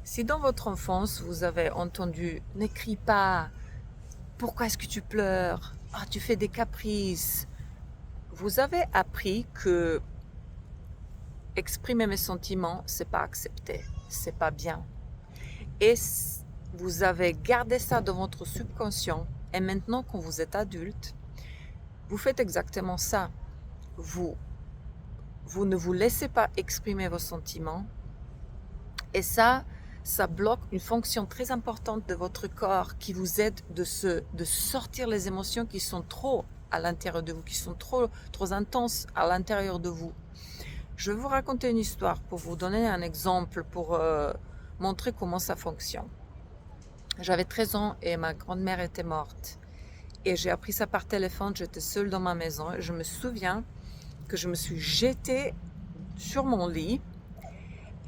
Si dans votre enfance, vous avez entendu « Ne crie pas, pourquoi est-ce que tu pleures? Ah, tu fais des caprices », vous avez appris que exprimer mes sentiments, c'est pas accepté, c'est pas bien. Et vous avez gardé ça dans votre subconscient. Et maintenant, quand vous êtes adulte, vous faites exactement ça. Vous ne vous laissez pas exprimer vos sentiments. Et ça bloque une fonction très importante de votre corps qui vous aide de sortir les émotions qui sont trop à l'intérieur de vous, qui sont trop intenses à l'intérieur de vous. Je vais vous raconter une histoire pour vous donner un exemple, pour montrer comment ça fonctionne. J'avais 13 ans et ma grand-mère était morte. Et j'ai appris ça par téléphone, j'étais seule dans ma maison. Et je me souviens que je me suis jetée sur mon lit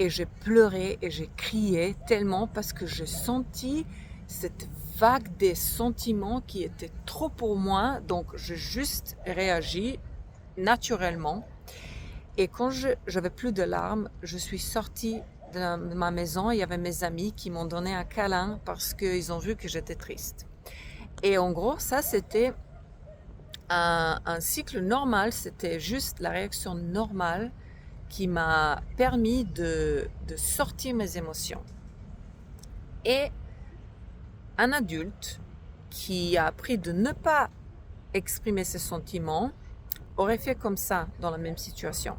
et j'ai pleuré et j'ai crié tellement parce que j'ai senti cette vague des sentiments qui était trop pour moi. Donc j'ai juste réagi naturellement. Et quand j'avais plus de larmes, je suis sortie de ma maison. Il y avait mes amis qui m'ont donné un câlin parce qu'ils ont vu que j'étais triste. Et en gros, ça c'était un cycle normal, c'était juste la réaction normale qui m'a permis de sortir mes émotions. Et un adulte qui a appris de ne pas exprimer ses sentiments aurait fait comme ça dans la même situation.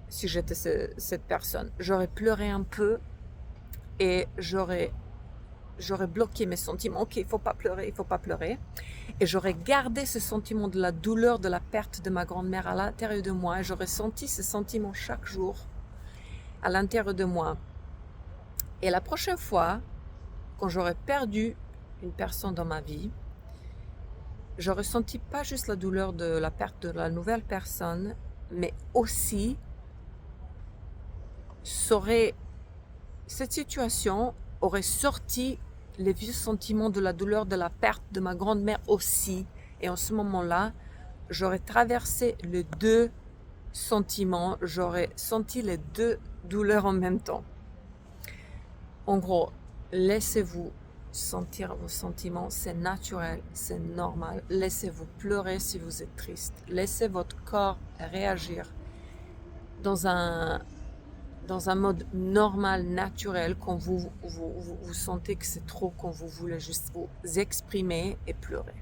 Si j'étais cette personne, j'aurais pleuré un peu et j'aurais bloqué mes sentiments. Ok, il faut pas pleurer, il faut pas pleurer. Et j'aurais gardé ce sentiment de la douleur, de la perte de ma grand-mère à l'intérieur de moi. Et j'aurais senti ce sentiment chaque jour à l'intérieur de moi. Et la prochaine fois, quand j'aurais perdu une personne dans ma vie, je ressentis pas juste la douleur de la perte de la nouvelle personne, mais aussi cette situation aurait sorti les vieux sentiments de la douleur de la perte de ma grand-mère aussi. Et en ce moment-là, j'aurais traversé les deux sentiments, j'aurais senti les deux douleurs en même temps. En gros, laissez-vous sentir vos sentiments, c'est naturel, c'est normal. Laissez-vous pleurer si vous êtes triste. Laissez votre corps réagir dans un mode normal, naturel, quand vous sentez que c'est trop, quand vous voulez juste vous exprimer et pleurer.